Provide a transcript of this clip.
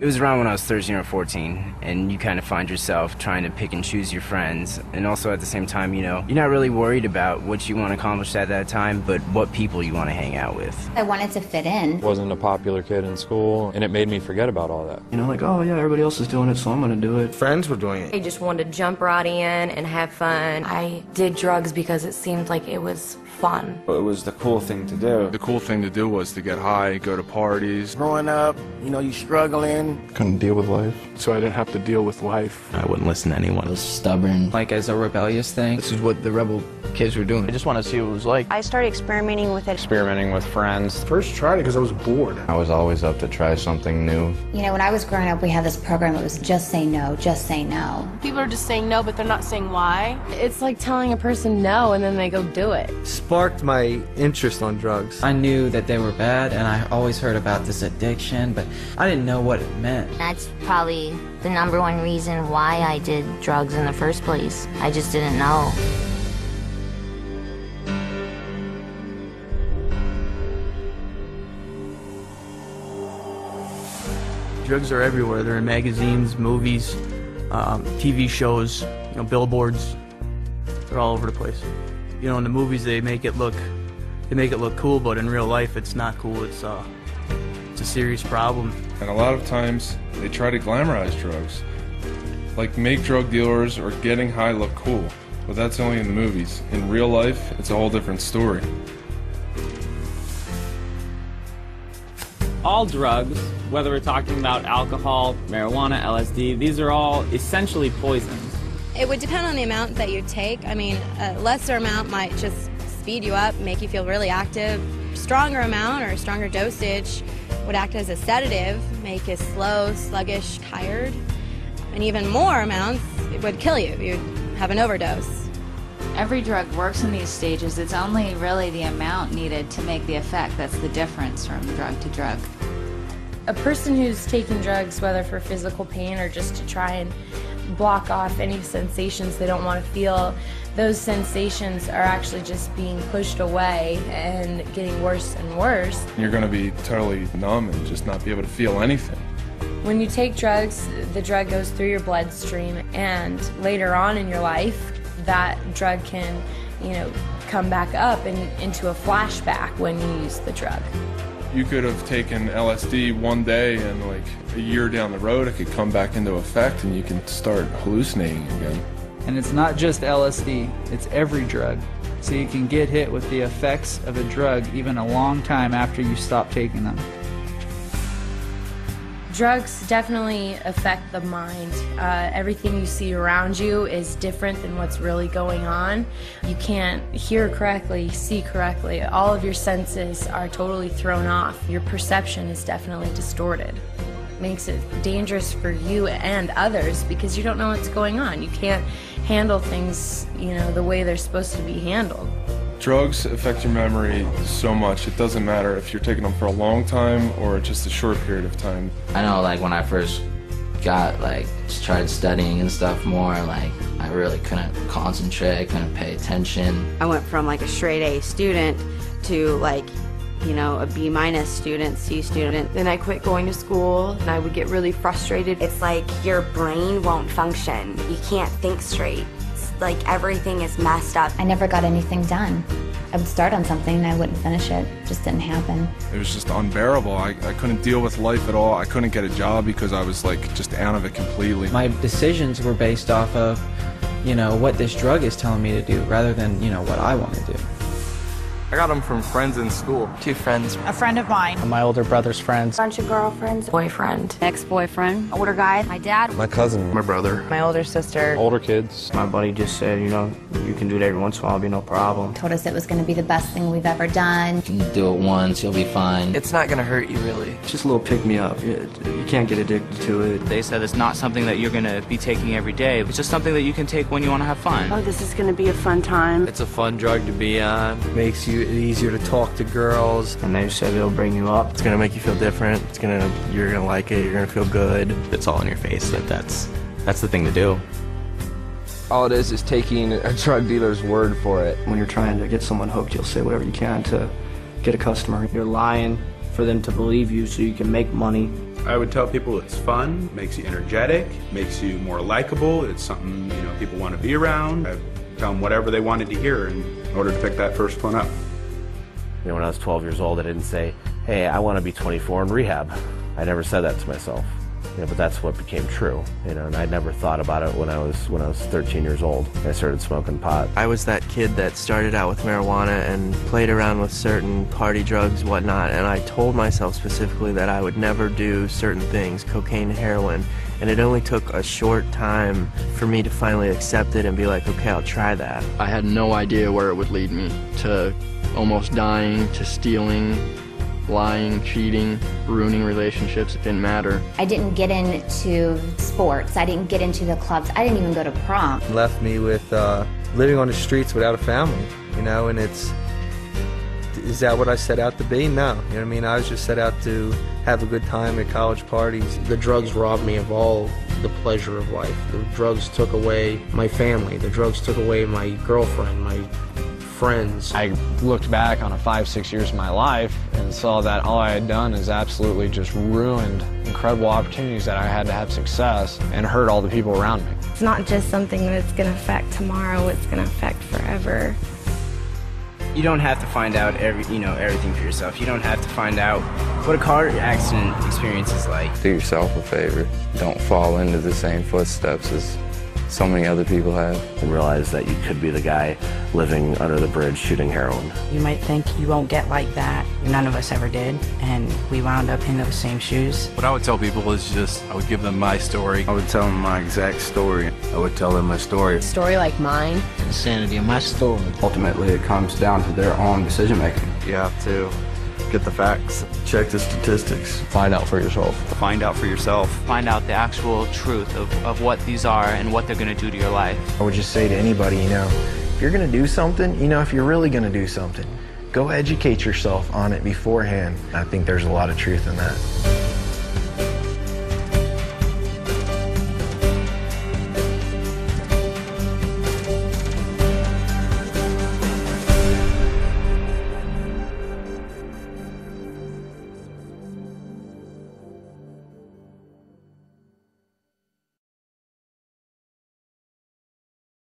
It was around when I was 13 or 14, and you kind of find yourself trying to pick and choose your friends, and also at the same time, you know, you're not really worried about what you want to accomplish at that time, but what people you want to hang out with. I wanted to fit in. Wasn't a popular kid in school, and it made me forget about all that. You know, like, oh yeah, everybody else is doing it, so I'm gonna do it. Friends were doing it. I just wanted to jump right in and have fun. I did drugs because it seemed like it was fun. It was the cool thing to do. The cool thing to do was to get high, go to parties. Growing up, you know, you struggling. Couldn't deal with life. So I didn't have to deal with life. I wouldn't listen to anyone. I was stubborn. Like as a rebellious thing. This is what the rebel kids were doing. I just want to see what it was like. I started experimenting with it. Experimenting with friends. First tried it because I was bored. I was always up to try something new. You know, when I was growing up, we had this program that was just say no, just say no. People are just saying no, but they're not saying why. It's like telling a person no and then they go do it. Sparked my interest on drugs. I knew that they were bad, and I always heard about this addiction, but I didn't know what it meant. That's probably the #1 reason why I did drugs in the first place. I just didn't know. Drugs are everywhere. They're in magazines, movies, TV shows, you know, billboards. They're all over the place. You know, in the movies they make it look cool, but in real life it's not cool. It's a serious problem. And a lot of times they try to glamorize drugs. Like make drug dealers or getting high look cool. But that's only in the movies. In real life, it's a whole different story. All drugs, whether we're talking about alcohol, marijuana, LSD, these are all essentially poisons. It would depend on the amount that you take. I mean, a lesser amount might just speed you up, make you feel really active. Stronger amount or stronger dosage would act as a sedative, make you slow, sluggish, tired. And even more amounts, it would kill you. You'd have an overdose. Every drug works in these stages. It's only really the amount needed to make the effect that's the difference from drug to drug. A person who's taking drugs, whether for physical pain or just to try and block off any sensations they don't want to feel, those sensations are actually just being pushed away and getting worse and worse. You're going to be totally numb and just not be able to feel anything. When you take drugs, the drug goes through your bloodstream, and later on in your life, that drug can, you know, come back up and into a flashback when you use the drug. You could have taken LSD one day and like a year down the road it could come back into effect and you can start hallucinating again. And it's not just LSD, it's every drug. So you can get hit with the effects of a drug even a long time after you stop taking them. Drugs definitely affect the mind. Everything you see around you is different than what's really going on. You can't hear correctly, see correctly. All of your senses are totally thrown off. Your perception is definitely distorted. It makes it dangerous for you and others because you don't know what's going on. You can't handle things, you know, the way they're supposed to be handled. Drugs affect your memory so much. It doesn't matter if you're taking them for a long time or just a short period of time. I know, like, when I first started studying and stuff more, like, I really couldn't concentrate, I couldn't pay attention. I went from, like, a straight A student to, like, you know, a B- student, C student. Then I quit going to school, and I would get really frustrated. It's like your brain won't function. You can't think straight. Like everything is messed up. I never got anything done. I would start on something and I wouldn't finish it. It just didn't happen. It was just unbearable. I couldn't deal with life at all. I couldn't get a job because I was like just out of it completely. My decisions were based off of, you know, what this drug is telling me to do rather than, you know, what I want to do. I got them from friends in school. 2 friends. A friend of mine. My older brother's friends. Bunch of girlfriends. Boyfriend. Ex-boyfriend. Older guy. My dad. My cousin. My brother. My older sister. Older kids. My buddy just said, you know, you can do it every once in a while, it'll be no problem. Told us it was going to be the best thing we've ever done. You can do it once, you'll be fine. It's not going to hurt you, really. It's just a little pick-me-up. You can't get addicted to it. They said it's not something that you're going to be taking every day. It's just something that you can take when you want to have fun. Oh, this is going to be a fun time. It's a fun drug to be on. Makes you easier to talk to girls, and they said it'll bring you up. It's gonna make you feel different. You're gonna like it. You're gonna feel good. It's all in your face. That's the thing to do. All it is taking a drug dealer's word for it. When you're trying to get someone hooked, you'll say whatever you can to get a customer. You're lying for them to believe you so you can make money. I would tell people it's fun, makes you energetic, makes you more likable. It's something, you know, people want to be around. I'd tell them whatever they wanted to hear in order to pick that first one up. You know, when I was 12 years old, I didn't say, hey, I want to be 24 in rehab. I never said that to myself. You know, but that's what became true. You know, and I never thought about it when I was 13 years old. I started smoking pot. I was that kid that started out with marijuana and played around with certain party drugs, whatnot, and I told myself specifically that I would never do certain things, cocaine and heroin. And it only took a short time for me to finally accept it and be like, okay, I'll try that. I had no idea where it would lead me, to almost dying, to stealing, lying, cheating, ruining relationships. It didn't matter. I didn't get into sports. I didn't get into the clubs. I didn't even go to prom. Left me with living on the streets without a family, you know, and is that what I set out to be? No. You know what I mean? I was just set out to have a good time at college parties. The drugs robbed me of all the pleasure of life. The drugs took away my family. The drugs took away my girlfriend, my friends. I looked back on 5-6 years of my life and saw that all I had done is absolutely just ruined incredible opportunities that I had to have success and hurt all the people around me. It's not just something that's going to affect tomorrow, it's going to affect forever. You don't have to find out everything for yourself. You don't have to find out what a car accident experience is like. Do yourself a favor. Don't fall into the same footsteps as so many other people have. And realize that you could be the guy living under the bridge shooting heroin. You might think you won't get like that. None of us ever did, and we wound up in those same shoes. What I would tell people is just, I would give them my story. I would tell them my exact story. I would tell them my story. A story like mine. The insanity of my story. Ultimately, it comes down to their own decision making. You have to get the facts. Check the statistics. Find out for yourself. Find out for yourself. Find out the actual truth of what these are and what they're going to do to your life. I would just say to anybody, you know, if you're going to do something, you know, if you're really going to do something, go educate yourself on it beforehand. I think there's a lot of truth in that.